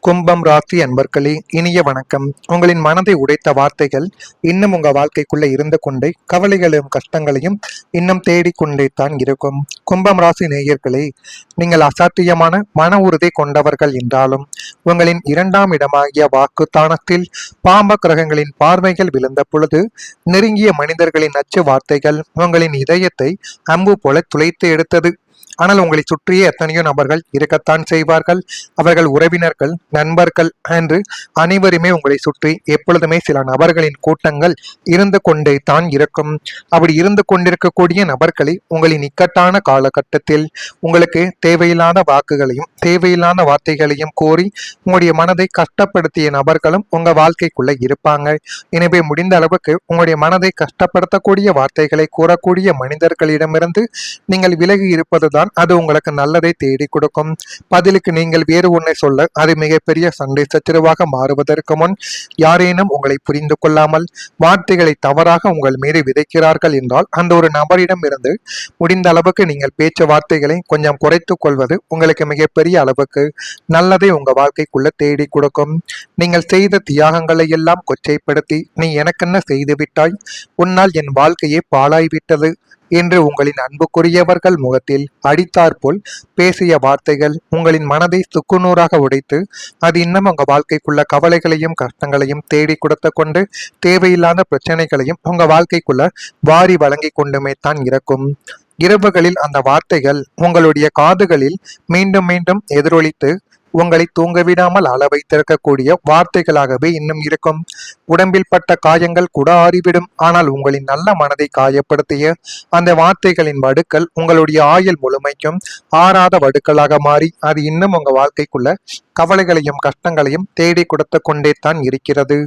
கும்பம் ராசி அன்பர்களே, இனிய வணக்கம். உங்களின் மனதை உடைத்த வார்த்தைகள் இன்னும் உங்க வாழ்க்கைக்குள்ள இருந்து கொண்டே கவலைகளையும் கஷ்டங்களையும் இன்னும் தேடிக்கொண்டே தான் இருக்கும். கும்பம் ராசி நேயர்களே, நீங்கள் அசாத்தியமான மன உறுதி கொண்டவர்கள் என்றாலும் உங்களின் இரண்டாம் இடமாகிய வாக்குத்தானத்தில் பாம்ப கிரகங்களின் பார்வைகள் விழுந்த பொழுது நெருங்கிய மனிதர்களின் நச்சு வார்த்தைகள் உங்களின் இதயத்தை அம்பு போல துளைத்து எடுத்தது. ஆனால் உங்களை சுற்றியே எத்தனையோ நபர்கள் இருக்கத்தான் செய்வார்கள். அவர்கள் உறவினர்கள், நண்பர்கள் என்று அனைவருமே உங்களை சுற்றி எப்பொழுதுமே சில நபர்களின் கூட்டங்கள் இருந்து கொண்டே தான் இருக்கும். அப்படி இருந்து கொண்டிருக்கக்கூடிய நபர்களை உங்களின் இக்கட்டான காலகட்டத்தில் உங்களுக்கு தேவையில்லாத வாக்குகளையும் தேவையில்லாத வார்த்தைகளையும் கோரி உங்களுடைய மனதை கஷ்டப்படுத்திய நபர்களும் உங்க வாழ்க்கைக்குள்ள இருப்பாங்க. எனவே முடிந்த அளவுக்கு உங்களுடைய மனதை கஷ்டப்படுத்தக்கூடிய வார்த்தைகளை கூறக்கூடிய மனிதர்களிடமிருந்து நீங்கள் விலகி இருப்பதுதான் அது உங்களுக்கு நல்லதை தேடி கொடுக்கும். பதிலுக்கு நீங்கள் வேறு ஒன்றை சொல்ல அது மிகப்பெரிய சண்டை சச்சரவாக மாறுவதற்கு முன் யாரேனும் உங்களை புரிந்து கொள்ளாமல் வார்த்தைகளை தவறாக உங்கள் மீது விதைக்கிறார்கள் என்றால் அந்த ஒரு நபரிடம் இருந்து முடிந்த அளவுக்கு நீங்கள் பேச்சுவார்த்தைகளை கொஞ்சம் குறைத்துக் கொள்வது உங்களுக்கு மிகப்பெரிய அளவுக்கு நல்லதை உங்க வாழ்க்கைக்குள்ள தேடி கொடுக்கும். நீங்கள் செய்த தியாகங்களை எல்லாம் கொச்சைப்படுத்தி நீ எனக்கென்ன செய்து விட்டாய், உன்னால் என் வாழ்க்கையே பாழாய்விட்டது என்று உங்களின் அன்புக்குரியவர்கள் முகத்தில் அடித்தாற்போல் பேசிய வார்த்தைகள் உங்களின் மனதை சுக்குநூறாக உடைத்து அது இன்னும் உங்க வாழ்க்கைக்குள்ள கவலைகளையும் கஷ்டங்களையும் தேடி கொடுத்து கொண்டு தேவையில்லாத பிரச்சனைகளையும் உங்க வாழ்க்கைக்குள்ள வாரி வழங்கி கொண்டுமே தான் இருக்கும். இரவுகளில் அந்த வார்த்தைகள் உங்களுடைய காதுகளில் மீண்டும் மீண்டும் எதிரொலித்து உங்களை தூங்க விடாமல் அள வைத்திருக்கக்கூடிய வார்த்தைகளாகவே இன்னும் இருக்கும். உடம்பில் பட்ட காயங்கள் கூட ஆறிவிடும். ஆனால் உங்களின் நல்ல மனதை காயப்படுத்திய அந்த வார்த்தைகளின் வடுக்கள் உங்களுடைய ஆயுள் முழுமைக்கும் ஆறாத வடுக்களாக மாறி அது இன்னும் உங்க வாழ்க்கைக்குள்ள கவலைகளையும் கஷ்டங்களையும் தேடி கொடுத்து கொண்டே தான் இருக்கிறது.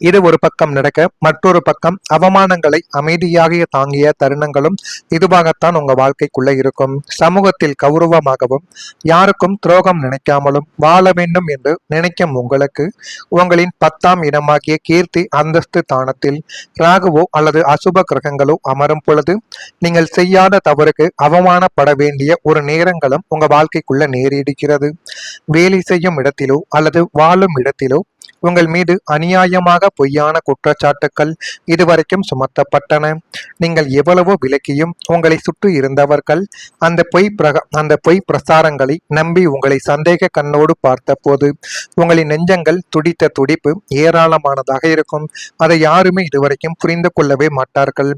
இது ஒரு பக்கம் நடக்க மற்றொரு பக்கம் அவமானங்களை அமைதியாக தாங்கிய தருணங்களும் இதுவாகத்தான் உங்க வாழ்க்கைக்குள்ள இருக்கும். சமூகத்தில் கௌரவமாகவும் யாருக்கும் துரோகம் நினைக்காமலும் வாழ வேண்டும் என்று நினைக்கும் உங்களுக்கு உங்களின் 10ஆம் இடமாகிய கீர்த்தி அந்தஸ்து தானத்தில் ராகுவோ அல்லது அசுப கிரகங்களோ அமரும் பொழுது நீங்கள் செய்யாத தவறுக்கு அவமானப்பட வேண்டிய ஒரு நேரங்களும் உங்க வாழ்க்கைக்குள்ள நேரிடுகிறது. வேலை செய்யும் இடத்திலோ அல்லது வாழும் இடத்திலோ உங்கள் மீது அநியாயமாக பொய்யான குற்றச்சாட்டுக்கள் இதுவரைக்கும் சுமத்தப்பட்டன. நீங்கள் எவ்வளவோ விலக்கியும் உங்களை சுற்றி இருந்தவர்கள் அந்த பொய் பிரசாரங்களை நம்பி உங்களை சந்தேக கண்ணோடு பார்த்த போது உங்களின் நெஞ்சங்கள் துடித்த துடிப்பு ஏராளமானதாக இருக்கும். அதை யாருமே இதுவரைக்கும் புரிந்து கொள்ளவே மாட்டார்கள்.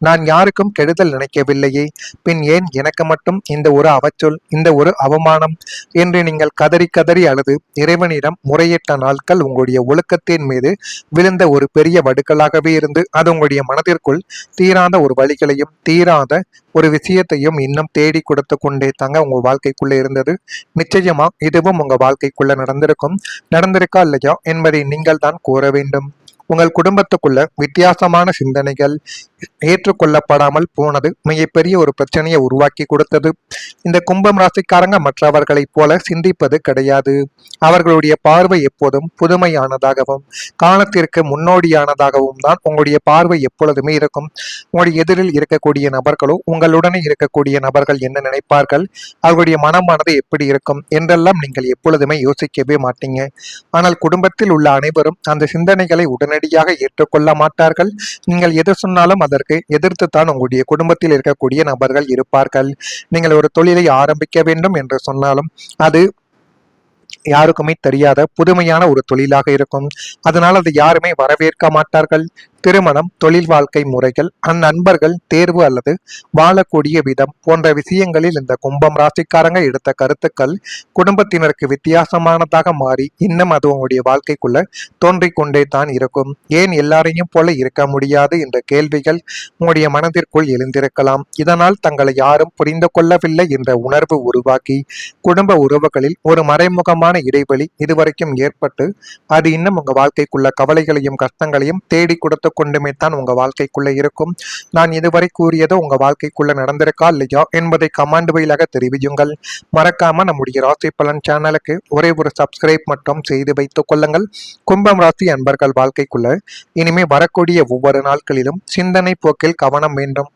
நான் யாருக்கும் கெடுதல் நினைக்கவில்லையே, பின் ஏன் எனக்கு மட்டும் இந்த ஒரு அவச்சொல், இந்த ஒரு அவமானம் என்று நீங்கள் கதறி கதறி அழுது இறைவனிடம் முறையிட்ட நாட்கள் உங்களுடைய ஒழுக்கத்தின் மீது விழுந்த ஒரு பெரிய வடுக்களாகவே இருந்து அது உங்களுடைய மனதிற்குள் தீராத ஒரு வழிகளையும் தீராத ஒரு விஷயத்தையும் இன்னும் தேடி கொடுத்து கொண்டே தாங்க உங்க வாழ்க்கைக்குள்ள இருந்தது. நிச்சயமா இதுவும் உங்க வாழ்க்கைக்குள்ள நடந்திருக்கா இல்லையா என்பதை நீங்கள் தான் கூற வேண்டும். உங்கள் குடும்பத்துக்குள்ள வித்தியாசமான சிந்தனைகள் ஏற்றுக்கொள்ளப்படாமல் போனது மிகப்பெரிய ஒரு பிரச்சனையை உருவாக்கி கொடுத்தது. இந்த கும்பம் ராசிக்காரங்க மற்றவர்களைப் போல சிந்திப்பது கிடையாது. அவர்களுடைய பார்வை எப்போதும் புதுமையானதாகவும் காலத்திற்கு முன்னோடியானதாகவும் தான் உங்களுடைய பார்வை எப்பொழுதுமே இருக்கும். உங்களுடைய எதிரில் இருக்கக்கூடிய நபர்களோ உங்களுடனே இருக்கக்கூடிய நபர்கள் என்ன நினைப்பார்கள், அவர்களுடைய மனமானது எப்படி இருக்கும் என்றெல்லாம் நீங்கள் எப்பொழுதுமே யோசிக்கவே மாட்டீங்க. ஆனால் குடும்பத்தில் உள்ள அனைவரும் அந்த சிந்தனைகளை உடனடியாக ஏற்றுக்கொள்ள மாட்டார்கள். நீங்கள் எது சொன்னாலும் அதற்கு எதிர்த்துத்தான் உங்களுடைய குடும்பத்தில் இருக்கக்கூடிய நபர்கள் இருப்பார்கள். நீங்கள் ஒரு தொழிலை ஆரம்பிக்க வேண்டும் என்று சொன்னாலும் அது யாருக்குமே தெரியாத புதுமையான ஒரு தொழிலாக இருக்கும். அதனால் அதை யாருமே வரவேற்க மாட்டார்கள். திருமணம், தொழில் வாழ்க்கை முறைகள், அந்நண்பர்கள் தேர்வு அல்லது வாழக்கூடிய விதம் போன்ற விஷயங்களில் இந்த கும்பம் ராசிக்காரங்க எடுத்த கருத்துக்கள் குடும்பத்தினருக்கு வித்தியாசமானதாக மாறி இன்னும் அது உங்களுடைய வாழ்க்கைக்குள்ள தோன்றிக் கொண்டே தான் இருக்கும். ஏன் எல்லாரையும் போல இருக்க முடியாது என்ற கேள்விகள் உங்களுடைய மனதிற்குள் எழுந்திருக்கலாம். இதனால் தங்களை யாரும் புரிந்து கொள்ளவில்லை என்ற உணர்வு உருவாக்கி குடும்ப உறவுகளில் ஒரு மறைமுகமான இடைவெளி இதுவரைக்கும் ஏற்பட்டு அது இன்னும் உங்க வாழ்க்கைக்குள்ள கவலைகளையும் கஷ்டங்களையும் தேடி கொடுத்து கொண்டுமே தான் உங்க வாழ்க்கைக்குள்ள இருக்கும். நான் இதுவரை கூறியது உங்க வாழ்க்கைக்குள்ள நடந்திருக்கா இல்லையா என்பதை கமெண்ட் வழியாக தெரிவியுங்கள். மறக்காம நம்முடைய ராசி பலன் சேனலுக்கு ஒரே ஒரு சப்ஸ்கிரைப் மட்டும் செய்து வைத்துக் கொள்ளுங்கள். கும்பம் ராசி அன்பர்கள் வாழ்க்கைக்குள்ள இனிமே வரக்கூடிய ஒவ்வொரு நாட்களிலும் சிந்தனை போக்கில் கவனம் வேண்டும்.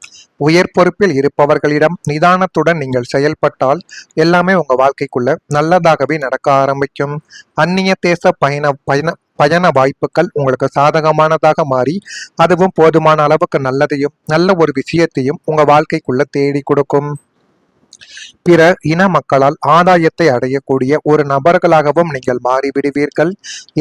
உயர் பொறுப்பில் இருப்பவர்களிடம் நிதானத்துடன் நீங்கள் செயல்பட்டால் எல்லாமே உங்க வாழ்க்கைக்குள்ள நல்லதாகவே நடக்க ஆரம்பிக்கும். அந்நிய தேச பயண வாய்ப்புகள் உங்களுக்கு சாதகமானதாக மாறி அதுவும் போதுமான அளவுக்கு நல்லதையும் நல்ல ஒரு விஷயத்தையும் உங்க வாழ்க்கைக்குள்ள தேடி கொடுக்கும். பிற இன மக்களால் ஆதாயத்தை அடையக்கூடிய ஒரு நபர்களாகவும் நீங்கள் மாறிவிடுவீர்கள்.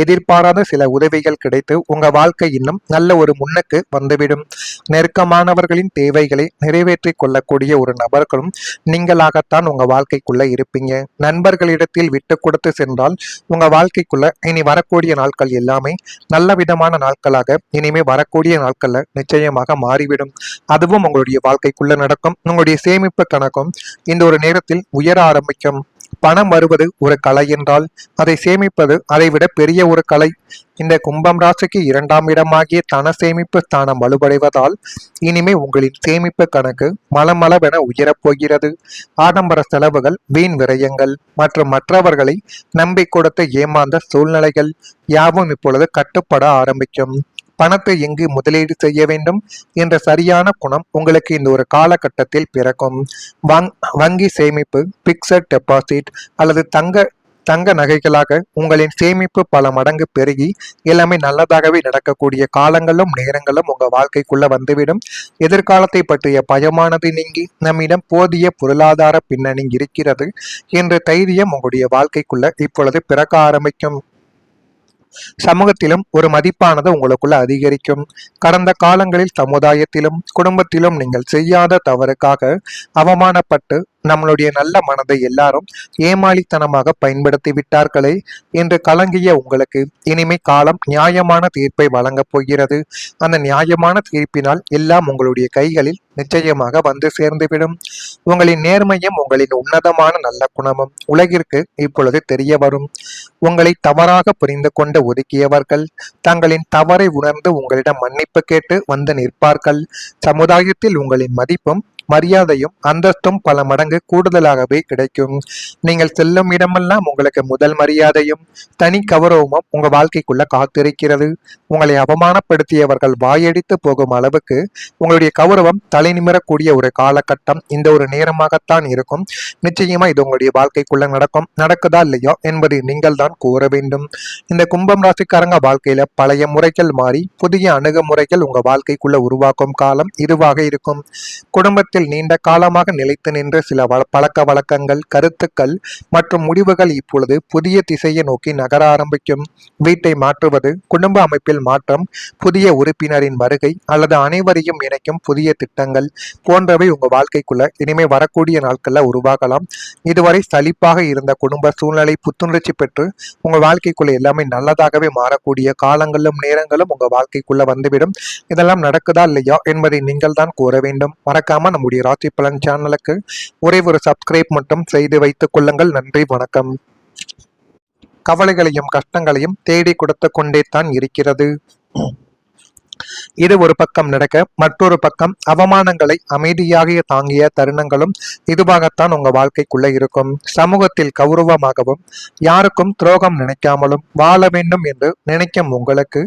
எதிர்பாராத சில உதவிகள் கிடைத்து உங்க வாழ்க்கை இன்னும் நல்ல ஒரு முன்னுக்கு வந்துவிடும். நெருக்கமானவர்களின் தேவைகளை நிறைவேற்றி கொள்ளக்கூடிய ஒரு நபர்களும் நீங்களாகத்தான் உங்க வாழ்க்கைக்குள்ள இருப்பீங்க. நண்பர்களிடத்தில் விட்டு கொடுத்து சென்றால் உங்க வாழ்க்கைக்குள்ள இனி வரக்கூடிய நாட்கள் எல்லாமே நல்ல விதமான நாட்களாக இனிமே வரக்கூடிய நாட்கள்ல நிச்சயமாக மாறிவிடும். அதுவும் உங்களுடைய வாழ்க்கைக்குள்ள நடக்கும். உங்களுடைய சேமிப்பு கணக்கும் இந்த ஒரு நேரத்தில் உயர ஆரம்பிக்கும். பணம் வருவது ஒரு கலை என்றால் அதை சேமிப்பது அதை விட பெரிய ஒரு கலை. இந்த கும்பம் ராசிக்கு 2ஆம் இடமாகிய தன சேமிப்பு ஸ்தானம் வலுவடைவதால் இனிமே உங்களின் சேமிப்பு கணக்கு மலமளவென உயரப்போகிறது. ஆடம்பர செலவுகள், வீண் விரயங்கள் மற்றும் மற்றவர்களை நம்பி கொடுத்து ஏமாந்த சூழ்நிலைகள் யாவும் இப்பொழுது கட்டுப்பட ஆரம்பிக்கும். பணத்தை எங்கு முதலீடு செய்ய வேண்டும் என்ற சரியான குணம் உங்களுக்கு இந்த ஒரு காலகட்டத்தில் பிறக்கும். வங்கி சேமிப்பு, பிக்சட் டெபாசிட் அல்லது தங்க நகைகளாக உங்களின் சேமிப்பு பல மடங்கு பெருகி எல்லாமே நல்லதாகவே நடக்கக்கூடிய காலங்களும் நேரங்களும் உங்க வாழ்க்கைக்குள்ள வந்துவிடும். எதிர்காலத்தை பற்றிய பயமானது நீங்கி நம்மிடம் போதிய பொருளாதார பின்னணி இருக்கிறது என்ற தைரியம் உங்களுடைய வாழ்க்கைக்குள்ள இப்பொழுது பிறக்க ஆரம்பிக்கும். சமூகத்திலும் ஒரு மதிப்பானது உங்களுக்குள்ள அதிகரிக்கும். கடந்த காலங்களில் சமுதாயத்திலும் குடும்பத்திலும் நீங்கள் செய்யாத தவறுக்காக அவமானப்பட்டு நம்மளுடைய நல்ல மனதை எல்லாரும் ஏமாளித்தனமாக பயன்படுத்தி விட்டார்களே என்று கலங்கிய உங்களுக்கு இனிமே காலம் நியாயமான தீர்ப்பை வழங்கப் போகிறது. அந்த நியாயமான தீர்ப்பினால் எல்லாம் உங்களுடைய கைகளில் நிச்சயமாக வந்து சேர்ந்துவிடும். உங்களின் நேர்மையும் உங்களின் உன்னதமான நல்ல குணமும் உலகிற்கு இப்பொழுது தெரிய வரும். உங்களை தவறாக புரிந்து கொண்டு ஒதுக்கியவர்கள் தங்களின் தவறை உணர்ந்து உங்களிடம் மன்னிப்பு கேட்டு வந்து நிற்பார்கள். சமுதாயத்தில் உங்களின் மதிப்பும் மரியாதையும் அந்தஸ்தும் பல மடங்கு கூடுதலாகவே கிடைக்கும். நீங்கள் செல்லும் இடமெல்லாம் உங்களுக்கு முதல் மரியாதையும் தனி கௌரவமும் உங்க வாழ்க்கைக்குள்ள காத்திருக்கிறது. உங்களை அவமானப்படுத்தியவர்கள் வாயடித்து போகும் அளவுக்கு உங்களுடைய கௌரவம் தலை நிமிரக்கூடிய ஒரு காலகட்டம் இந்த ஒரு நேரமாகத்தான் இருக்கும். நிச்சயமா இது உங்களுடைய வாழ்க்கைக்குள்ள நடக்கும். நடக்குதா இல்லையா என்பதை நீங்கள் தான் கூற வேண்டும். இந்த கும்பம் ராசிக்காரங்க வாழ்க்கையில பழைய முறைகள் மாறி புதிய அணுகுமுறைகள் உங்க வாழ்க்கைக்குள்ள உருவாக்கும் காலம் இதுவாக இருக்கும். குடும்பத்தில் நீண்ட காலமாக நிலைத்து நின்ற சில பழக்க வழக்கங்கள், கருத்துக்கள் மற்றும் முடிவுகள் இப்பொழுது புதிய திசையை நோக்கி நகர ஆரம்பிக்கும். வீட்டை மாற்றுவது, குடும்ப அமைப்பில் மாற்றம், புதிய உறுப்பினரின் வருகை அல்லது அனைவரையும் இணைக்கும் புதிய திட்டங்கள் போன்றவை உங்க வாழ்க்கைக்குள்ள இனிமே வரக்கூடிய நாட்கள்ல உருவாகலாம். இதுவரை சலிப்பாக இருந்த குடும்ப சூழ்நிலை புத்துணர்ச்சி பெற்று உங்க வாழ்க்கைக்குள்ள எல்லாமே நல்லதாகவே மாறக்கூடிய காலங்களும் நேரங்களும் உங்க வாழ்க்கைக்குள்ள வந்துவிடும். இதெல்லாம் நடக்குதா இல்லையா என்பதை நீங்கள் தான் கூற வேண்டும். மறக்காம நம்முடைய ராசி பலன் சேனலுக்கு ஒரே ஒரு சப்ஸ்கிரைப் மட்டும் செய்து வைத்துக் கொள்ளுங்கள். நன்றி, வணக்கம். கவலைகளையும் கஷ்டங்களையும் தேடி கொடுத்து கொண்டே தான் இருக்கிறது. இது ஒரு பக்கம் நடக்க மற்றொரு பக்கம் அவமானங்களை அமைதியாக தாங்கிய தருணங்களும் இதுவாகத்தான் உங்க வாழ்க்கைக்குள்ள இருக்கும். சமூகத்தில் கௌரவமாகவும் யாருக்கும் துரோகம் நினைக்காமலும் வாழ வேண்டும் என்று நினைக்கும் உங்களுக்கு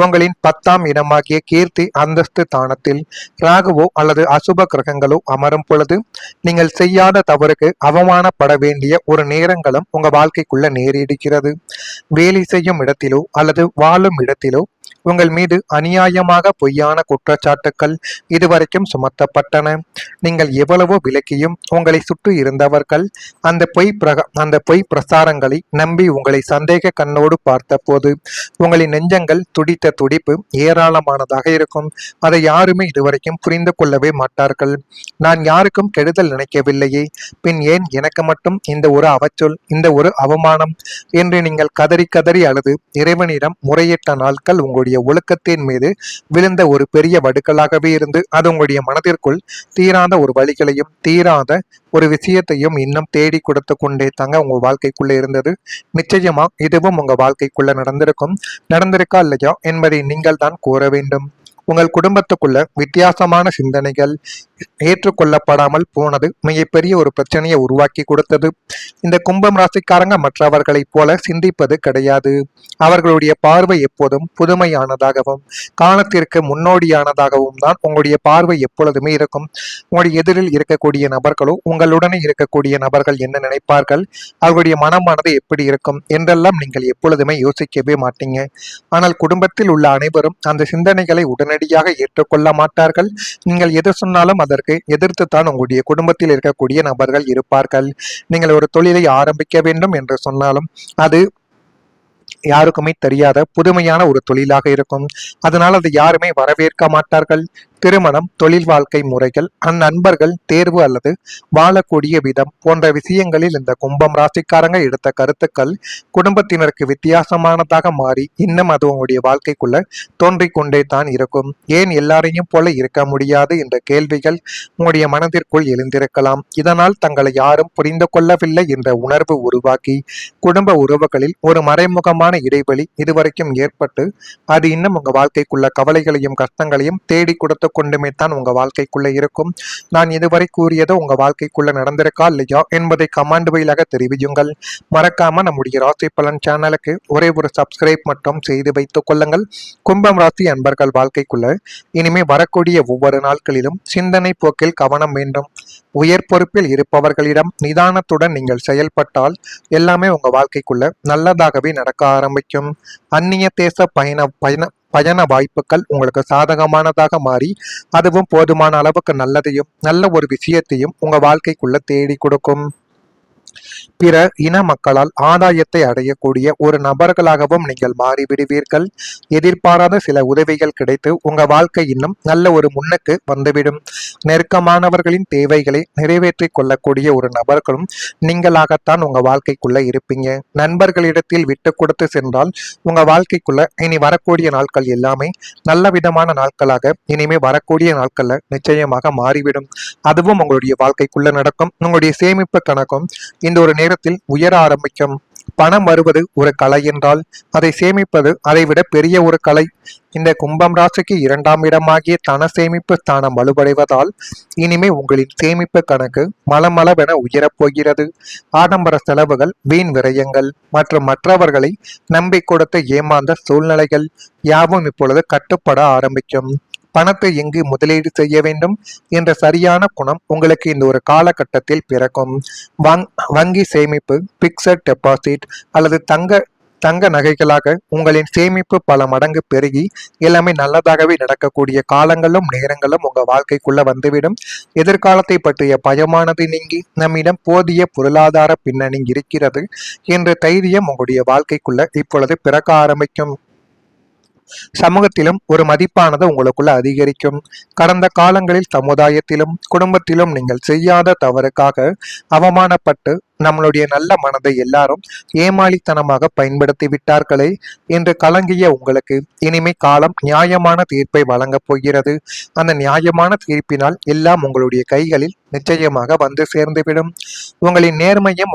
உங்களின் 10ஆம் இடமாகிய கீர்த்தி அந்தஸ்து தானத்தில் ராகுவோ அல்லது அசுப கிரகங்களோ அமரும் பொழுது நீங்கள் செய்யாத தவறுக்கு அவமானப்பட வேண்டிய ஒரு நேரங்களும் உங்க வாழ்க்கைக்குள்ள நேரிடுகிறது. வேலை செய்யும் இடத்திலோ அல்லது வாழும் இடத்திலோ உங்கள் மீது அநியாயமாக பொய்யான குற்றச்சாட்டுக்கள் இதுவரைக்கும் சுமத்தப்பட்டன. நீங்கள் எவ்வளவோ விலக்கியும் உங்களை சுற்றி இருந்தவர்கள் அந்த பொய் பிரசாரங்களை நம்பி உங்களை சந்தேக கண்ணோடு பார்த்த போது உங்களின் நெஞ்சங்கள் துடித்த துடிப்பு ஏராளமானதாக இருக்கும். அதை யாருமே இதுவரைக்கும் புரிந்து கொள்ளவே மாட்டார்கள். நான் யாருக்கும் கெடுதல் நினைக்கவில்லையே, பின் ஏன் எனக்கு மட்டும் இந்த ஒரு அவச்சொல், இந்த ஒரு அவமானம் என்று நீங்கள் கதறி கதறி அழுது இறைவனிடம் முறையிட்ட நாட்கள் உங்களுடைய ஒழுக்கத்தின் மீது விழுந்த ஒரு பெரிய வடுக்கலாகவே இருந்து அது உங்களுடைய மனதிற்குள் தீராத ஒரு வழிகளையும் தீராத ஒரு விஷயத்தையும் இன்னும் தேடி கொடுத்து கொண்டே தாங்க உங்க வாழ்க்கைக்குள்ள இருந்தது. நிச்சயமா இதுவும் உங்க வாழ்க்கைக்குள்ள நடந்திருக்கா இல்லையா என்பதை நீங்கள் தான் கூற வேண்டும். உங்கள் குடும்பத்துக்குள்ள வித்தியாசமான சிந்தனைகள் ஏற்றுக்கொள்ளப்படாமல் போனது மிகப்பெரிய ஒரு பிரச்சனையை உருவாக்கி கொடுத்தது. இந்த கும்பம் ராசிக்காரங்க மற்றவர்களைப் போல சிந்திப்பது கிடையாது. அவர்களுடைய பார்வை எப்போதும் புதுமையானதாகவும் காலத்திற்கு முன்னோடியானதாகவும் தான் உங்களுடைய பார்வை எப்பொழுதுமே இருக்கும். உங்களுடைய எதிரில் இருக்கக்கூடிய நபர்களோ உங்களுடனே இருக்கக்கூடிய நபர்கள் என்ன நினைப்பார்கள், அவர்களுடைய மனமானது எப்படி இருக்கும் என்றெல்லாம் நீங்கள் எப்பொழுதுமே யோசிக்கவே மாட்டீங்க. ஆனால் குடும்பத்தில் உள்ள அனைவரும் அந்த சிந்தனைகளை உடனடியாக ஏற்றுக்கொள்ள மாட்டார்கள். நீங்கள் எது சொன்னாலும் அதற்கு எதிர்த்துத்தான் உங்களுடைய குடும்பத்தில் இருக்கக்கூடிய நபர்கள் இருப்பார்கள். நீங்கள் ஒரு தொழிலை ஆரம்பிக்க வேண்டும் என்று சொன்னாலும் அது யாருக்குமே தெரியாத புதுமையான ஒரு தொழிலாக இருக்கும். அதனால் அதை யாருமே வரவேற்க மாட்டார்கள். திருமணம், தொழில் வாழ்க்கை முறைகள், அந்நண்பர்கள் தேர்வு அல்லது வாழக்கூடிய விதம் போன்ற விஷயங்களில் இந்த கும்பம் ராசிக்காரங்க எடுத்த கருத்துக்கள் குடும்பத்தினருக்கு வித்தியாசமானதாக மாறி இன்னும் அது உங்களுடைய வாழ்க்கைக்குள்ள தோன்றிக் கொண்டே தான் இருக்கும். ஏன் எல்லாரையும் போல இருக்க முடியாது என்ற கேள்விகள் உங்களுடைய மனதிற்குள் எழுந்திருக்கலாம். இதனால் தங்களை யாரும் புரிந்து கொள்ளவில்லை என்ற உணர்வு உருவாக்கி குடும்ப உறவுகளில் ஒரு மறைமுகமான இடைவெளி இதுவரைக்கும் ஏற்பட்டு அது இன்னும் உங்க வாழ்க்கைக்குள்ள கவலைகளையும் கஷ்டங்களையும் தேடி கொடுத்து கொண்டுமே தான் உங்க வாழ்க்கைக்குள்ள இருக்கும். நான் இதுவரை கூறியதோ உங்க வாழ்க்கைக்குள்ள நடந்திருக்கா இல்லையா என்பதை கமெண்ட் வழியாக தெரிவியுங்கள். மறக்காம நம்முடைய ராசி பலன் சேனலுக்கு ஒரே ஒரு சப்ஸ்கிரைப் மட்டும் செய்து வைத்துக் கொள்ளுங்கள். கும்பம் ராசி அன்பர்கள் வாழ்க்கைக்குள்ள இனிமே வரக்கூடிய ஒவ்வொரு நாட்களிலும் சிந்தனை போக்கில் கவனம் வேண்டும். உயர் பொறுப்பில் இருப்பவர்களிடம் நிதானத்துடன் நீங்கள் செயல்பட்டால் எல்லாமே உங்க வாழ்க்கைக்குள்ள நல்லதாகவே நடக்க ஆரம்பிக்கும். அந்நிய தேச பயண வாய்ப்புகள் உங்களுக்கு சாதகமானதாக மாறி அதுவும் போதுமான அளவுக்கு நல்லதையும் நல்ல ஒரு விஷயத்தையும் உங்க வாழ்க்கைக்குள்ள தேடி கொடுக்கும். பிற இன மக்களால் ஆதாயத்தை அடையக்கூடிய ஒரு நபர்களாகவும் நீங்கள் மாறிவிடுவீர்கள். எதிர்பாராத சில உதவிகள் கிடைத்து உங்க வாழ்க்கை இன்னும் நல்ல ஒரு முன்னுக்கு வந்துவிடும். நெருக்கமானவர்களின் தேவைகளை நிறைவேற்றிக் கொள்ளக்கூடிய ஒரு நபர்களும் நீங்களாகத்தான் உங்க வாழ்க்கைக்குள்ள இருப்பீங்க. நண்பர்களிடத்தில் விட்டு கொடுத்து சென்றால் உங்க வாழ்க்கைக்குள்ள இனி வரக்கூடிய நாட்கள் எல்லாமே நல்ல விதமான நாட்களாக இனிமே வரக்கூடிய நாட்கள்ல நிச்சயமாக மாறிவிடும். அதுவும் உங்களுடைய வாழ்க்கைக்குள்ள நடக்கும். உங்களுடைய சேமிப்பு கணக்கும் இந்த ஒரு நேரத்தில் உயர ஆரம்பிக்கும். பணம் வருவது ஒரு கலை என்றால் அதை சேமிப்பது அதை விட பெரிய ஒரு கலை. இந்த கும்பம் ராசிக்கு 2ஆம் இடமாகிய தன சேமிப்பு ஸ்தானம் வலுவடைவதால் இனிமே உங்களின் சேமிப்பு கணக்கு மலமளவென உயரப்போகிறது. ஆடம்பர செலவுகள், வீண் விரயங்கள் மற்றும் மற்றவர்களை நம்பி கொடுத்த ஏமாந்த சூழ்நிலைகள் யாவும் இப்பொழுது கட்டுப்பட ஆரம்பிக்கும். பணத்தை எங்கு முதலீடு செய்ய வேண்டும் என்ற சரியான குணம் உங்களுக்கு இந்த ஒரு காலகட்டத்தில் பிறக்கும். வங்கி சேமிப்பு, பிக்சட் டெபாசிட் அல்லது தங்க நகைகளாக உங்களின் சேமிப்பு பல மடங்கு பெருகி எல்லாமே நல்லதாகவே நடக்கக்கூடிய காலங்களும் நேரங்களும் உங்க வாழ்க்கைக்குள்ள வந்துவிடும். எதிர்காலத்தை பற்றிய பயமானது நீங்கி நம்மிடம் போதிய பொருளாதார பின்னணி இருக்கிறது என்ற தைரியம் உங்களுடைய வாழ்க்கைக்குள்ள இப்பொழுது பிறக்க ஆரம்பிக்கும். சமூகத்திலும் ஒரு மதிப்பானது உங்களுக்குள்ள அதிகரிக்கும். கடந்த காலங்களில் சமுதாயத்திலும் குடும்பத்திலும் நீங்கள் செய்யாத தவறுக்காக அவமானப்பட்டு நம்மளுடைய நல்ல மனதை எல்லாரும் ஏமாளித்தனமாக பயன்படுத்தி விட்டார்களே என்று கலங்கிய உங்களுக்கு இனிமே காலம் நியாயமான தீர்ப்பை வழங்கப் போகிறது. அந்த நியாயமான தீர்ப்பினால் எல்லாம் உங்களுடைய கைகளில் நிச்சயமாக வந்து சேர்ந்துவிடும். உங்களின் நேர்மையும்